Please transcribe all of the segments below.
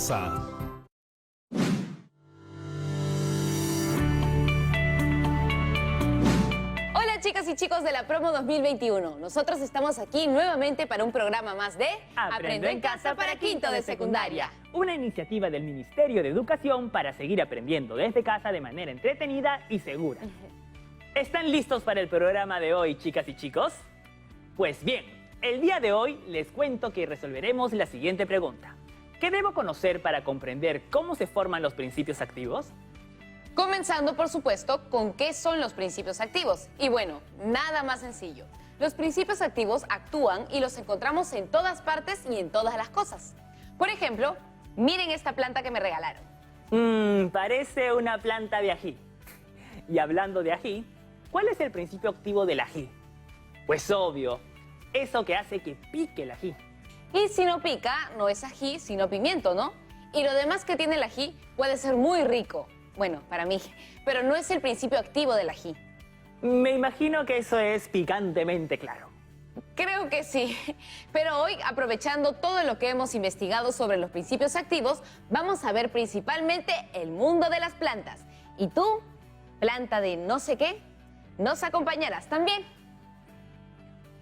casa. Hola chicas y chicos de la promo 2021. Nosotros estamos aquí nuevamente para un programa más de Aprendo en casa para quinto de secundaria. Una iniciativa del Ministerio de Educación para seguir aprendiendo desde casa de manera entretenida y segura. ¿Están listos para el programa de hoy, chicas y chicos? Pues bien, el día de hoy les cuento que resolveremos la siguiente pregunta. ¿Qué debo conocer para comprender cómo se forman los principios activos? Comenzando, por supuesto, con qué son los principios activos. Y bueno, nada más sencillo. Los principios activos actúan y los encontramos en todas partes y en todas las cosas. Por ejemplo, miren esta planta que me regalaron. Parece una planta de ají. Y hablando de ají, ¿cuál es el principio activo del ají? Pues obvio, eso que hace que pique el ají. Y si no pica, no es ají, sino pimiento, ¿no? Y lo demás que tiene el ají puede ser muy rico. Bueno, para mí, pero no es el principio activo del ají. Me imagino que eso es picantemente claro. Creo que sí, pero hoy, aprovechando todo lo que hemos investigado sobre los principios activos, vamos a ver principalmente el mundo de las plantas. Y tú, planta de no sé qué, nos acompañarás también.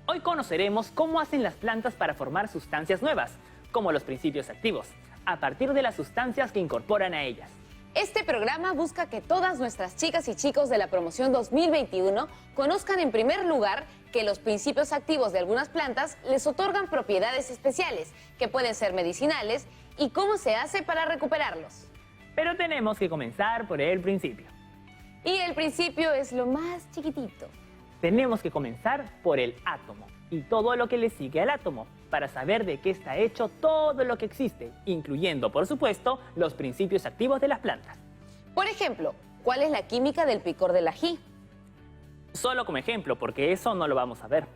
Hoy conoceremos cómo hacen las plantas para formar sustancias nuevas, como los principios activos, a partir de las sustancias que incorporan a ellas. Este programa busca que todas nuestras chicas y chicos de la promoción 2021 conozcan en primer lugar que los principios activos de algunas plantas les otorgan propiedades especiales, que pueden ser medicinales, y cómo se hace para recuperarlos. Pero tenemos que comenzar por el principio. Y el principio es lo más chiquitito. Tenemos que comenzar por el átomo y todo lo que le sigue al átomo, para saber de qué está hecho todo lo que existe, incluyendo, por supuesto, los principios activos de las plantas. Por ejemplo, ¿cuál es la química del picor del ají? Solo como ejemplo, porque eso no lo vamos a ver.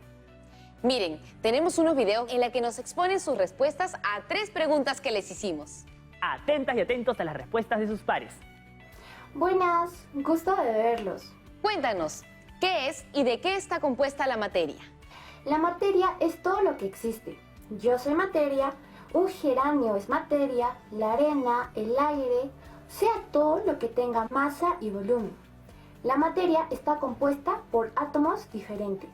Miren, tenemos unos videos en los que nos exponen sus respuestas a 3 preguntas que les hicimos. Atentas y atentos a las respuestas de sus pares. Buenas, gusto de verlos. Cuéntanos, ¿qué es y de qué está compuesta la materia? La materia es todo lo que existe. Yo soy materia, un geranio es materia, la arena, el aire, sea todo lo que tenga masa y volumen. La materia está compuesta por átomos diferentes.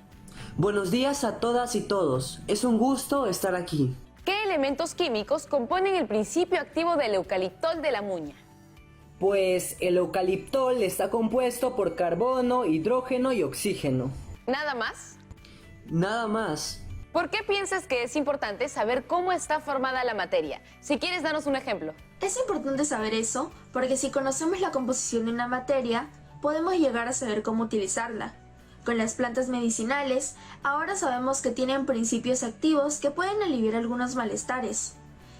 Buenos días a todas y todos. Es un gusto estar aquí. ¿Qué elementos químicos componen el principio activo del eucaliptol de la muña? Pues el eucaliptol está compuesto por carbono, hidrógeno y oxígeno. ¿Nada más? Nada más. ¿Por qué piensas que es importante saber cómo está formada la materia? Si quieres, danos un ejemplo. Es importante saber eso porque si conocemos la composición de una materia, podemos llegar a saber cómo utilizarla. Con las plantas medicinales, ahora sabemos que tienen principios activos que pueden aliviar algunos malestares.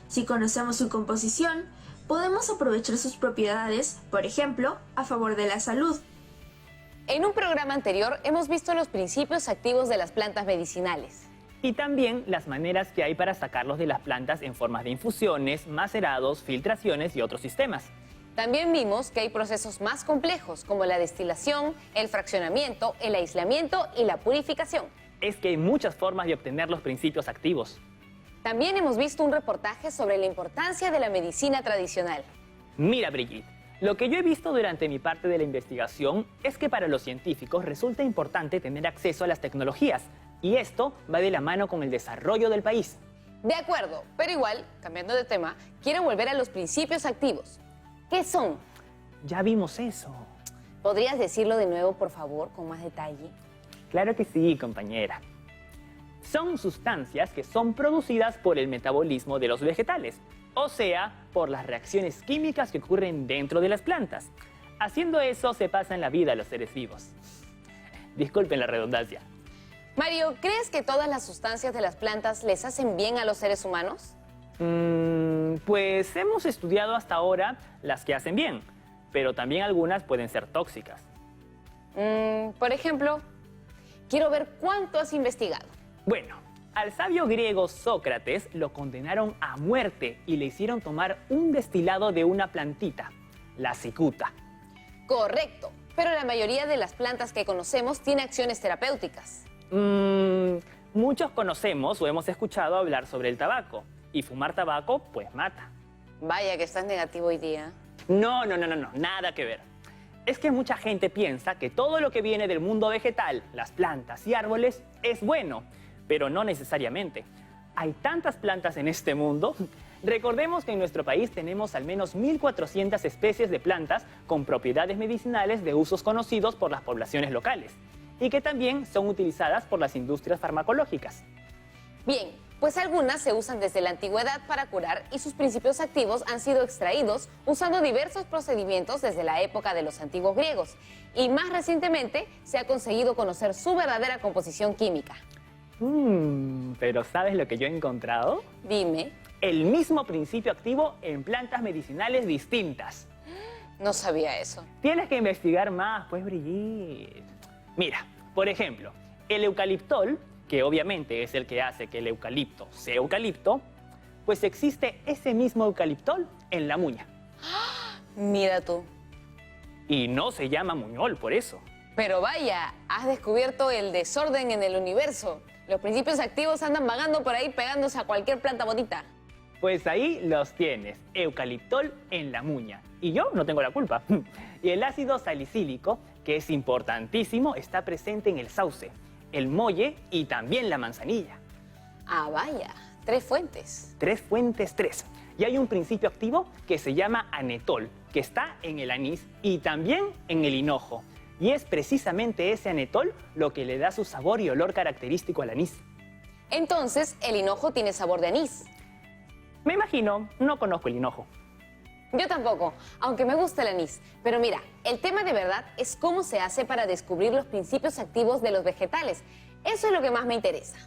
Si conocemos su composición, podemos aprovechar sus propiedades, por ejemplo, a favor de la salud. En un programa anterior hemos visto los principios activos de las plantas medicinales. Y también las maneras que hay para sacarlos de las plantas en formas de infusiones, macerados, filtraciones y otros sistemas. También vimos que hay procesos más complejos como la destilación, el fraccionamiento, el aislamiento y la purificación. Es que hay muchas formas de obtener los principios activos. También hemos visto un reportaje sobre la importancia de la medicina tradicional. Mira, Brigitte, lo que yo he visto durante mi parte de la investigación es que para los científicos resulta importante tener acceso a las tecnologías, y esto va de la mano con el desarrollo del país. De acuerdo, pero igual, cambiando de tema, quiero volver a los principios activos. ¿Qué son? Ya vimos eso. ¿Podrías decirlo de nuevo, por favor, con más detalle? Claro que sí, compañera. Son sustancias que son producidas por el metabolismo de los vegetales, o sea, por las reacciones químicas que ocurren dentro de las plantas. Haciendo eso se pasan la vida a los seres vivos. Disculpen la redundancia. Mario, ¿crees que todas las sustancias de las plantas les hacen bien a los seres humanos? Pues hemos estudiado hasta ahora las que hacen bien, pero también algunas pueden ser tóxicas. Por ejemplo, quiero ver cuánto has investigado. Bueno, al sabio griego Sócrates lo condenaron a muerte y le hicieron tomar un destilado de una plantita, la cicuta. Correcto, pero la mayoría de las plantas que conocemos tiene acciones terapéuticas. Muchos conocemos o hemos escuchado hablar sobre el tabaco, y fumar tabaco pues mata. Vaya que estás negativo hoy día. No, nada que ver. Es que mucha gente piensa que todo lo que viene del mundo vegetal, las plantas y árboles, es bueno, pero no necesariamente. Hay tantas plantas en este mundo. Recordemos que en nuestro país tenemos al menos 1.400 especies de plantas con propiedades medicinales de usos conocidos por las poblaciones locales y que también son utilizadas por las industrias farmacológicas. Bien, pues algunas se usan desde la antigüedad para curar y sus principios activos han sido extraídos usando diversos procedimientos desde la época de los antiguos griegos. Y más recientemente se ha conseguido conocer su verdadera composición química. Pero ¿sabes lo que yo he encontrado? Dime, El mismo principio activo en plantas medicinales distintas. no sabía eso. Tienes que investigar más, pues, Brigitte. Mira, por ejemplo, el eucaliptol, que obviamente es el que hace que el eucalipto sea eucalipto, pues existe ese mismo eucaliptol en la muña. Mira tú. Y no se llama muñol por eso. Pero vaya, has descubierto el desorden en el universo. Los principios activos andan vagando por ahí pegándose a cualquier planta bonita. Pues ahí los tienes, eucaliptol en la muña. Y yo no tengo la culpa. Y el ácido salicílico, que es importantísimo, está presente en el sauce, el molle y también la manzanilla. Ah, vaya, 3 fuentes. 3 fuentes, 3. Y hay un principio activo que se llama anetol, que está en el anís y también en el hinojo. Y es precisamente ese anetol lo que le da su sabor y olor característico al anís. Entonces, el hinojo tiene sabor de anís. Me imagino, no conozco el hinojo. Yo tampoco, aunque me gusta el anís. Pero mira, el tema de verdad es cómo se hace para descubrir los principios activos de los vegetales. Eso es lo que más me interesa.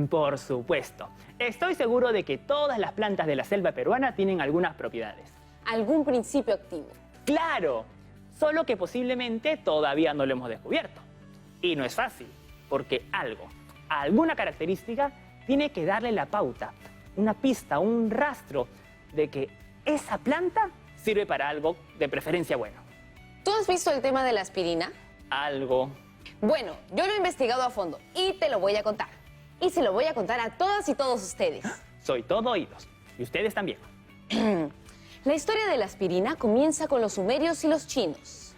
Por supuesto. Estoy seguro de que todas las plantas de la selva peruana tienen algunas propiedades. ¿Algún principio activo? ¡Claro! Solo que posiblemente todavía no lo hemos descubierto. Y no es fácil, porque alguna característica, tiene que darle la pauta, una pista, un rastro de que esa planta sirve para algo de preferencia bueno. ¿Tú has visto el tema de la aspirina? Algo. Bueno, yo lo he investigado a fondo y te lo voy a contar. Y se lo voy a contar a todas y todos ustedes. Soy todo oídos. Y ustedes también. La historia de la aspirina comienza con los sumerios y los chinos.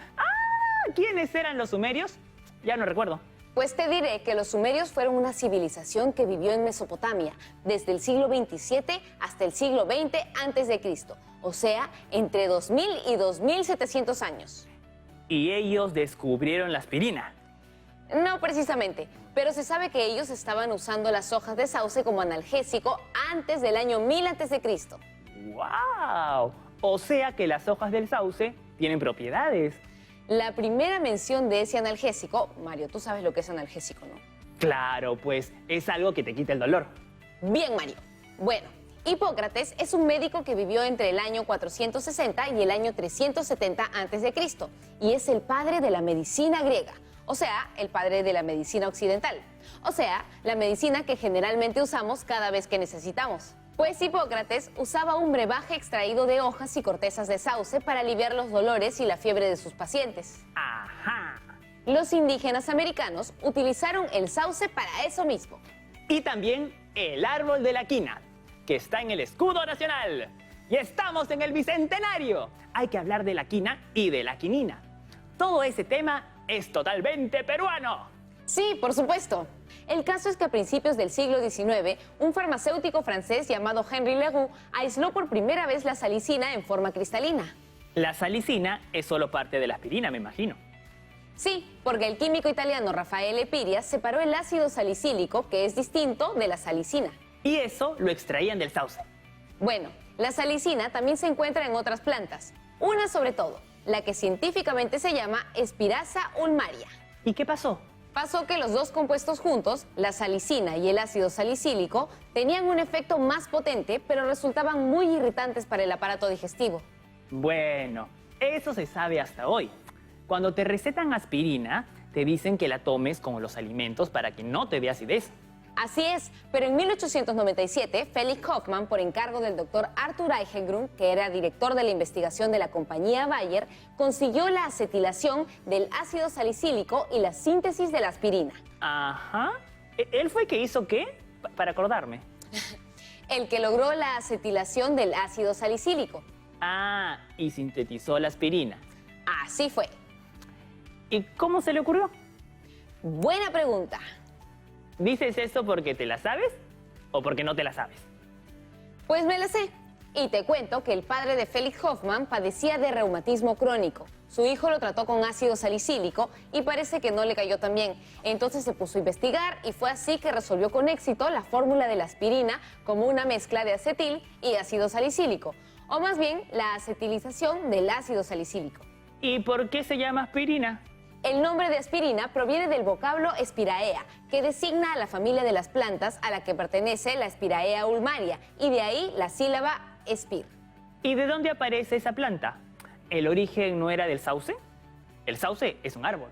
¿Quiénes eran los sumerios? Ya no recuerdo. Pues te diré que los sumerios fueron una civilización que vivió en Mesopotamia desde el siglo XXVII hasta el siglo XX a.C., o sea, entre 2000 y 2700 años. Y ellos descubrieron la aspirina. No precisamente, pero se sabe que ellos estaban usando las hojas de sauce como analgésico antes del año 1000 a.C. ¡Wow! O sea que las hojas del sauce tienen propiedades. La primera mención de ese analgésico, Mario, tú sabes lo que es analgésico, ¿no? Claro, pues es algo que te quita el dolor. Bien, Mario. Bueno, Hipócrates es un médico que vivió entre el año 460 y el año 370 a.C. y es el padre de la medicina griega, o sea, el padre de la medicina occidental, o sea, la medicina que generalmente usamos cada vez que necesitamos. Pues Hipócrates usaba un brebaje extraído de hojas y cortezas de sauce para aliviar los dolores y la fiebre de sus pacientes. ¡Ajá! Los indígenas americanos utilizaron el sauce para eso mismo. Y también el árbol de la quina, que está en el escudo nacional. Y estamos en el Bicentenario. Hay que hablar de la quina y de la quinina. Todo ese tema es totalmente peruano. Sí, por supuesto. El caso es que a principios del siglo XIX, un farmacéutico francés llamado Henri Leroux aisló por primera vez la salicina en forma cristalina. La salicina es solo parte de la aspirina, me imagino. Sí, porque el químico italiano Raffaele Pirias separó el ácido salicílico, que es distinto, de la salicina. Y eso lo extraían del sauce. Bueno, la salicina también se encuentra en otras plantas. Una sobre todo, la que científicamente se llama Spiraea ulmaria. ¿Y qué pasó? Pasó que los dos compuestos juntos, la salicina y el ácido salicílico, tenían un efecto más potente, pero resultaban muy irritantes para el aparato digestivo. Bueno, eso se sabe hasta hoy. Cuando te recetan aspirina, te dicen que la tomes con los alimentos para que no te dé acidez. Así es, pero en 1897, Felix Hoffmann, por encargo del doctor Arthur Eichelgrun, que era director de la investigación de la compañía Bayer, consiguió la acetilación del ácido salicílico y la síntesis de la aspirina. Ajá. ¿Él fue que hizo qué? Para acordarme. el que logró la acetilación del ácido salicílico. Ah, y sintetizó la aspirina. Así fue. ¿Y cómo se le ocurrió? Buena pregunta. ¿Dices eso porque te la sabes o porque no te la sabes? Pues me la sé. Y te cuento que el padre de Felix Hoffmann padecía de reumatismo crónico. Su hijo lo trató con ácido salicílico y parece que no le cayó tan bien. Entonces se puso a investigar y fue así que resolvió con éxito la fórmula de la aspirina como una mezcla de acetil y ácido salicílico, o más bien la acetilización del ácido salicílico. ¿Y por qué se llama aspirina? El nombre de aspirina proviene del vocablo Spiraea, que designa a la familia de las plantas a la que pertenece la Spiraea ulmaria, y de ahí la sílaba espir. ¿Y de dónde aparece esa planta? ¿El origen no era del sauce? El sauce es un árbol.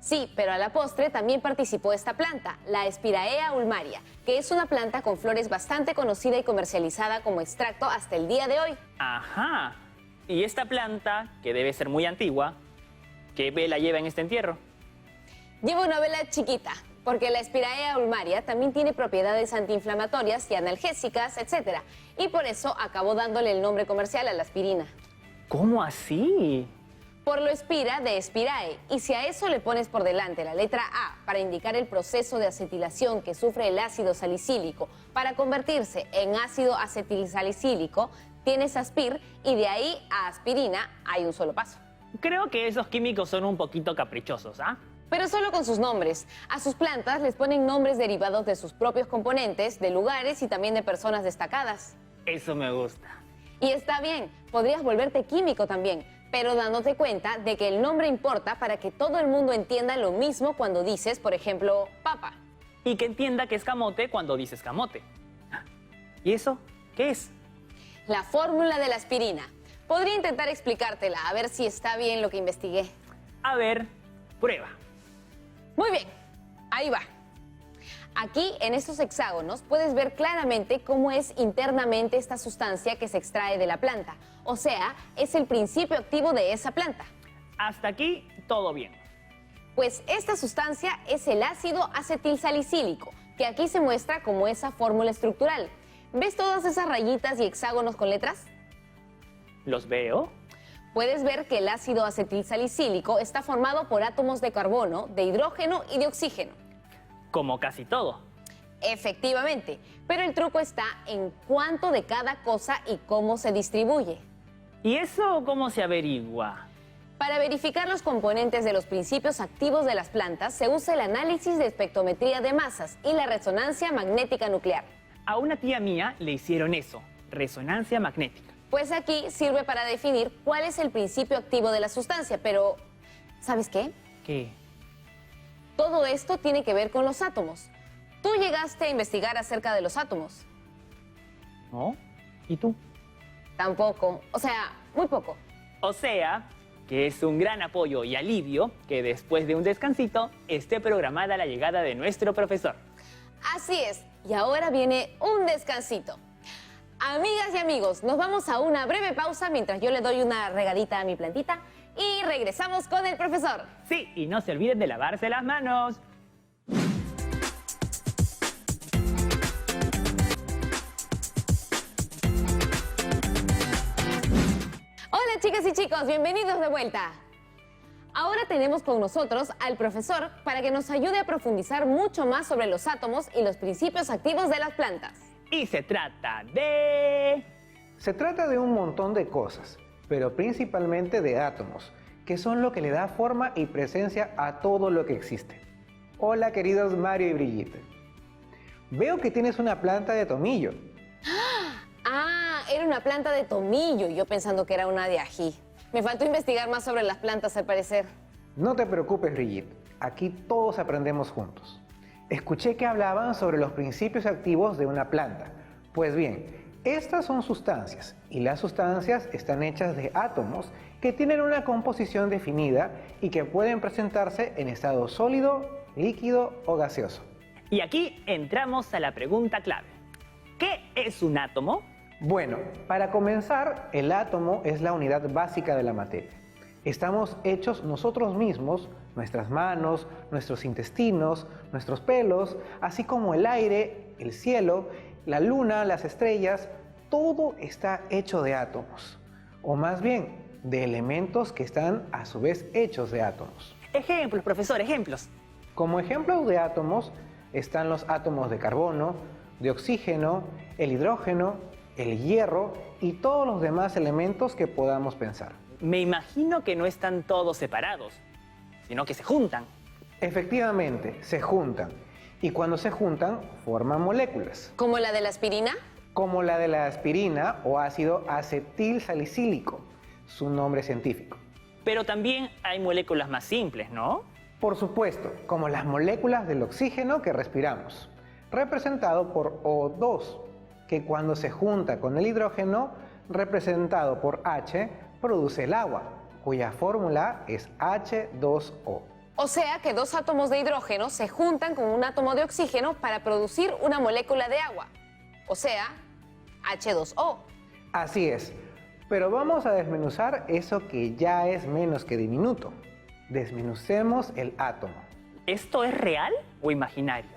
Sí, pero a la postre también participó esta planta, la Spiraea ulmaria, que es una planta con flores bastante conocida y comercializada como extracto hasta el día de hoy. Ajá. ¿Y esta planta, que debe ser muy antigua, qué vela lleva en este entierro? Lleva una vela chiquita, porque la Spiraea ulmaria también tiene propiedades antiinflamatorias y analgésicas, etc. Y por eso acabó dándole el nombre comercial a la aspirina. ¿Cómo así? Por lo espira de Spirae, y si a eso le pones por delante la letra A para indicar el proceso de acetilación que sufre el ácido salicílico para convertirse en ácido acetilsalicílico, tienes aspir y de ahí a aspirina hay un solo paso. Creo que esos químicos son un poquito caprichosos, ¿ah? Pero solo con sus nombres. A sus plantas les ponen nombres derivados de sus propios componentes, de lugares y también de personas destacadas. Eso me gusta. Y está bien, podrías volverte químico también, pero dándote cuenta de que el nombre importa para que todo el mundo entienda lo mismo cuando dices, por ejemplo, papa. Y que entienda que es camote cuando dices camote. ¿Y eso qué es? La fórmula de la aspirina. Podría intentar explicártela, a ver si está bien lo que investigué. A ver, prueba. Muy bien, ahí va. Aquí, en estos hexágonos, puedes ver claramente cómo es internamente esta sustancia que se extrae de la planta. O sea, es el principio activo de esa planta. Hasta aquí, todo bien. Pues esta sustancia es el ácido acetilsalicílico, que aquí se muestra como esa fórmula estructural. ¿Ves todas esas rayitas y hexágonos con letras? ¿Los veo? Puedes ver que el ácido acetilsalicílico está formado por átomos de carbono, de hidrógeno y de oxígeno. Como casi todo. Efectivamente, pero el truco está en cuánto de cada cosa y cómo se distribuye. ¿Y eso cómo se averigua? Para verificar los componentes de los principios activos de las plantas se usa el análisis de espectrometría de masas y la resonancia magnética nuclear. A una tía mía le hicieron eso, resonancia magnética. Pues aquí sirve para definir cuál es el principio activo de la sustancia, pero ¿sabes qué? ¿Qué? Todo esto tiene que ver con los átomos. Tú llegaste a investigar acerca de los átomos. ¿No? ¿Y tú? Tampoco, o sea, muy poco. O sea, que es un gran apoyo y alivio que después de un descansito esté programada la llegada de nuestro profesor. Así es, y ahora viene un descansito. Amigas y amigos, nos vamos a una breve pausa mientras yo le doy una regadita a mi plantita y regresamos con el profesor. Sí, y no se olviden de lavarse las manos. Hola chicas y chicos, bienvenidos de vuelta. Ahora tenemos con nosotros al profesor para que nos ayude a profundizar mucho más sobre los átomos y los principios activos de las plantas. Y se trata de... Se trata de un montón de cosas, pero principalmente de átomos, que son lo que le da forma y presencia a todo lo que existe. Hola queridos Mario y Brigitte. Veo que tienes una planta de tomillo. Ah, era una planta de tomillo, yo pensando que era una de ají. Me faltó investigar más sobre las plantas al parecer. No te preocupes Brigitte, aquí todos aprendemos juntos. Escuché que hablaban sobre los principios activos de una planta. Pues bien, estas son sustancias y las sustancias están hechas de átomos que tienen una composición definida y que pueden presentarse en estado sólido, líquido o gaseoso. Y aquí entramos a la pregunta clave. ¿Qué es un átomo? Bueno, para comenzar, el átomo es la unidad básica de la materia. Estamos hechos nosotros mismos, nuestras manos, nuestros intestinos, nuestros pelos, así como el aire, el cielo la luna, las estrellas, todo está hecho de átomos. O más bien, de elementos que están a su vez hechos de átomos. Ejemplos, profesor, ejemplos. Como ejemplos de átomos están los átomos de carbono, de oxígeno, el hidrógeno, el hierro y todos los demás elementos que podamos pensar. Me imagino que no están todos separados, sino que se juntan. Efectivamente, se juntan. Y cuando se juntan, forman moléculas. ¿Como la de la aspirina? Como la de la aspirina o ácido acetilsalicílico, su nombre científico. Pero también hay moléculas más simples, ¿no? Por supuesto, como las moléculas del oxígeno que respiramos, representado por O2, que cuando se junta con el hidrógeno, representado por H, produce el agua, cuya fórmula es H2O. O sea que dos átomos de hidrógeno se juntan con un átomo de oxígeno para producir una molécula de agua. O sea, H2O. Así es, pero vamos a desmenuzar eso que ya es menos que diminuto. Desmenucemos el átomo. ¿Esto es real o imaginario?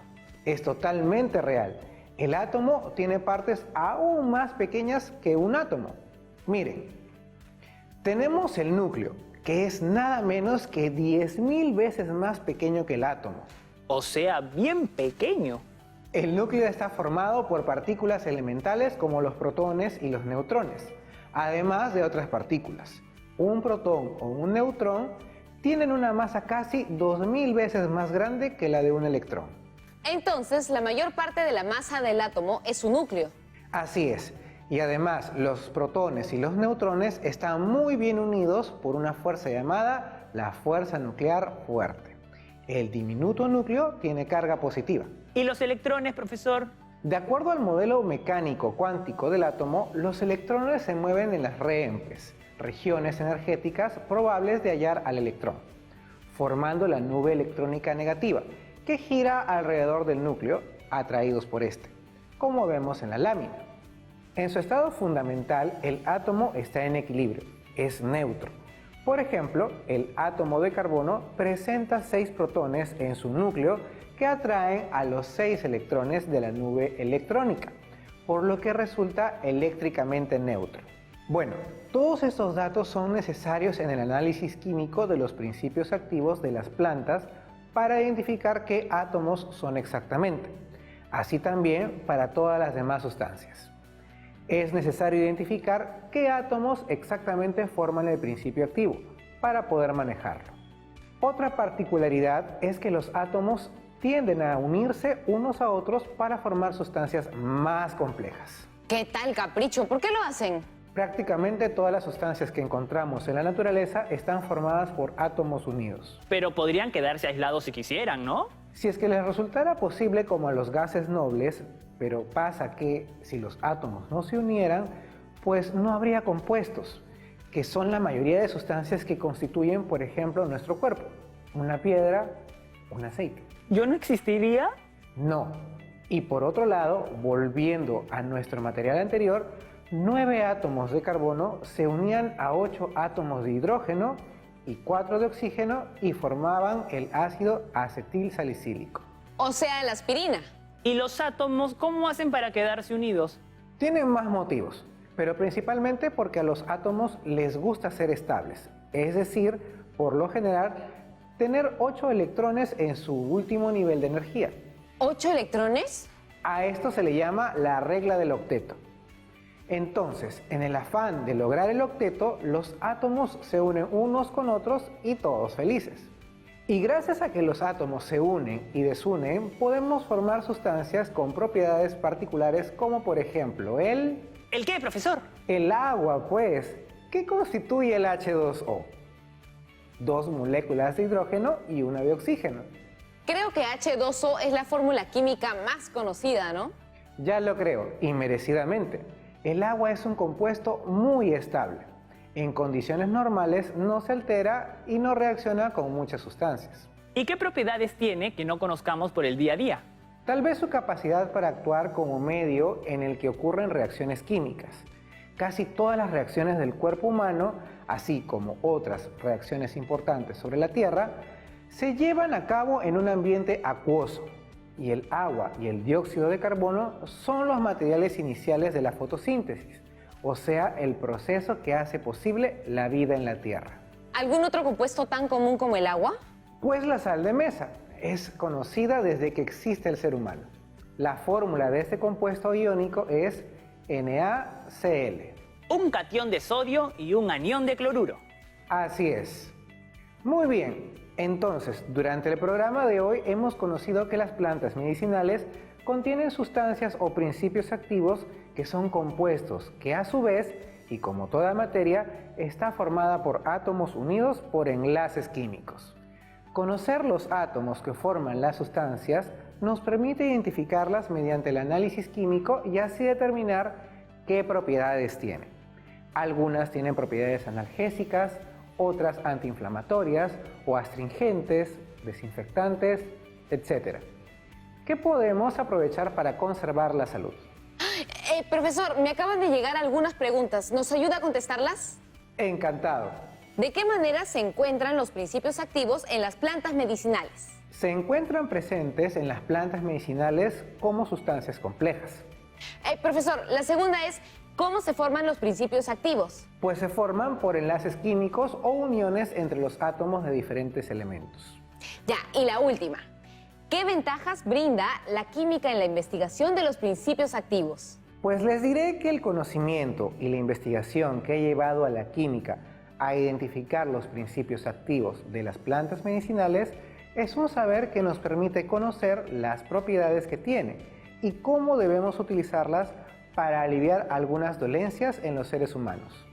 Es totalmente real. El átomo tiene partes aún más pequeñas que un átomo. Miren, tenemos el núcleo, que es nada menos que 10.000 veces más pequeño que el átomo. O sea, bien pequeño. El núcleo está formado por partículas elementales como los protones y los neutrones, además de otras partículas. Un protón o un neutrón tienen una masa casi 2.000 veces más grande que la de un electrón. Entonces, la mayor parte de la masa del átomo es su núcleo. Así es, y además los protones y los neutrones están muy bien unidos por una fuerza llamada la fuerza nuclear fuerte. El diminuto núcleo tiene carga positiva. ¿Y los electrones, profesor? De acuerdo al modelo mecánico cuántico del átomo, los electrones se mueven en las REMPES, regiones energéticas probables de hallar al electrón, formando la nube electrónica negativa, que gira alrededor del núcleo, atraídos por este, como vemos en la lámina. En su estado fundamental, el átomo está en equilibrio, es neutro. Por ejemplo, el átomo de carbono presenta 6 protones en su núcleo que atraen a los 6 electrones de la nube electrónica, por lo que resulta eléctricamente neutro. Bueno, todos estos datos son necesarios en el análisis químico de los principios activos de las plantas para identificar qué átomos son exactamente, así también para todas las demás sustancias. Es necesario identificar qué átomos exactamente forman el principio activo para poder manejarlo. Otra particularidad es que los átomos tienden a unirse unos a otros para formar sustancias más complejas. ¿Qué tal capricho? ¿Por qué lo hacen? Prácticamente todas las sustancias que encontramos en la naturaleza están formadas por átomos unidos. Pero podrían quedarse aislados si quisieran, ¿no? Si es que les resultara posible como a los gases nobles, pero pasa que si los átomos no se unieran, pues no habría compuestos, que son la mayoría de sustancias que constituyen, por ejemplo, nuestro cuerpo. Una piedra, un aceite. ¿Yo no existiría? No. Y por otro lado, volviendo a nuestro material anterior, 9 átomos de carbono se unían a 8 átomos de hidrógeno y 4 de oxígeno y formaban el ácido acetilsalicílico. O sea, la aspirina. ¿Y los átomos cómo hacen para quedarse unidos? Tienen más motivos, pero principalmente porque a los átomos les gusta ser estables, es decir, por lo general, tener 8 electrones en su último nivel de energía. ¿8 electrones? A esto se le llama la regla del octeto. Entonces, en el afán de lograr el octeto, los átomos se unen unos con otros y todos felices. Y gracias a que los átomos se unen y desunen, podemos formar sustancias con propiedades particulares como por ejemplo ¿El qué, profesor? el agua, pues. ¿Qué constituye el H2O? 2 moléculas de hidrógeno y una de oxígeno. Creo que H2O es la fórmula química más conocida, ¿no? Ya lo creo, y merecidamente. El agua es un compuesto muy estable. En condiciones normales no se altera y no reacciona con muchas sustancias. ¿Y qué propiedades tiene que no conozcamos por el día a día? Tal vez su capacidad para actuar como medio en el que ocurren reacciones químicas. Casi todas las reacciones del cuerpo humano, así como otras reacciones importantes sobre la Tierra, se llevan a cabo en un ambiente acuoso. y el agua y el dióxido de carbono son los materiales iniciales de la fotosíntesis, o sea, el proceso que hace posible la vida en la Tierra. ¿Algún otro compuesto tan común como el agua? Pues la sal de mesa es conocida desde que existe el ser humano. La fórmula de este compuesto iónico es NaCl. Un catión de sodio y un anión de cloruro. Así es. Muy bien, entonces, durante el programa de hoy hemos conocido que las plantas medicinales contienen sustancias o principios activos que son compuestos que a su vez, y como toda materia, está formada por átomos unidos por enlaces químicos. Conocer los átomos que forman las sustancias nos permite identificarlas mediante el análisis químico y así determinar qué propiedades tienen. Algunas tienen propiedades analgésicas, otras antiinflamatorias o astringentes, desinfectantes, etc. ¿Qué podemos aprovechar para conservar la salud? Profesor, me acaban de llegar algunas preguntas. ¿Nos ayuda a contestarlas? Encantado. ¿De qué manera se encuentran los principios activos en las plantas medicinales? Se encuentran presentes en las plantas medicinales como sustancias complejas. Profesor, la segunda es, ¿cómo se forman los principios activos? Pues se forman por enlaces químicos o uniones entre los átomos de diferentes elementos. Ya, y la última. ¿Qué ventajas brinda la química en la investigación de los principios activos? Pues les diré que el conocimiento y la investigación que ha llevado a la química a identificar los principios activos de las plantas medicinales es un saber que nos permite conocer las propiedades que tiene y cómo debemos utilizarlas para aliviar algunas dolencias en los seres humanos.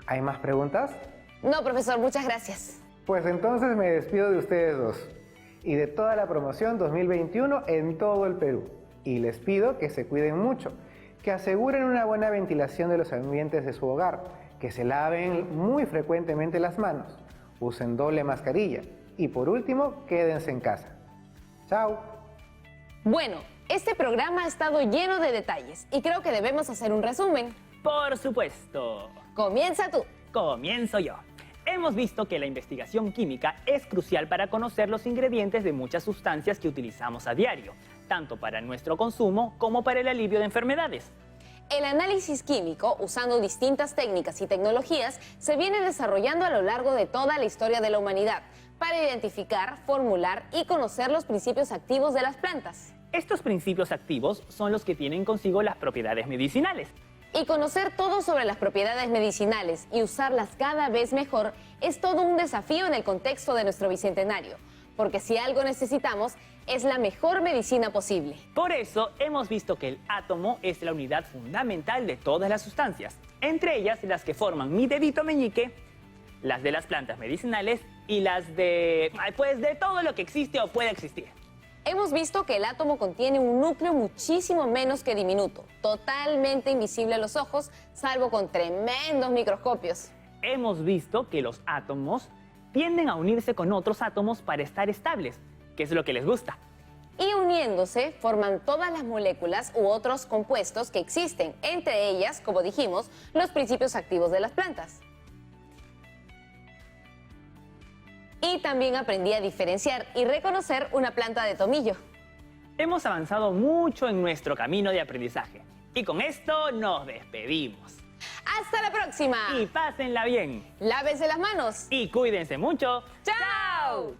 ¿Hay más preguntas? No, profesor, muchas gracias. Pues entonces me despido de ustedes dos y de toda la promoción 2021 en todo el Perú. Y les pido que se cuiden mucho, que aseguren una buena ventilación de los ambientes de su hogar, que se laven muy frecuentemente las manos, usen doble mascarilla y por último, quédense en casa. ¡Chao! Bueno, este programa ha estado lleno de detalles y creo que debemos hacer un resumen. Por supuesto. Comienza tú. Comienzo yo. Hemos visto que la investigación química es crucial para conocer los ingredientes de muchas sustancias que utilizamos a diario, tanto para nuestro consumo como para el alivio de enfermedades. El análisis químico, usando distintas técnicas y tecnologías, se viene desarrollando a lo largo de toda la historia de la humanidad para identificar, formular y conocer los principios activos de las plantas. Estos principios activos son los que tienen consigo las propiedades medicinales. Y conocer todo sobre las propiedades medicinales y usarlas cada vez mejor es todo un desafío en el contexto de nuestro bicentenario, porque si algo necesitamos es la mejor medicina posible. Por eso hemos visto que el átomo es la unidad fundamental de todas las sustancias, entre ellas las que forman mi dedito meñique, las de las plantas medicinales y las de todo lo que existe o puede existir. Hemos visto que el átomo contiene un núcleo muchísimo menos que diminuto, totalmente invisible a los ojos, salvo con tremendos microscopios. Hemos visto que los átomos tienden a unirse con otros átomos para estar estables, que es lo que les gusta. Y uniéndose, forman todas las moléculas u otros compuestos que existen, entre ellas, como dijimos, los principios activos de las plantas. Y también aprendí a diferenciar y reconocer una planta de tomillo. Hemos avanzado mucho en nuestro camino de aprendizaje. Y con esto nos despedimos. ¡Hasta la próxima! Y pásenla bien. Lávense las manos. Y cuídense mucho. ¡Chao!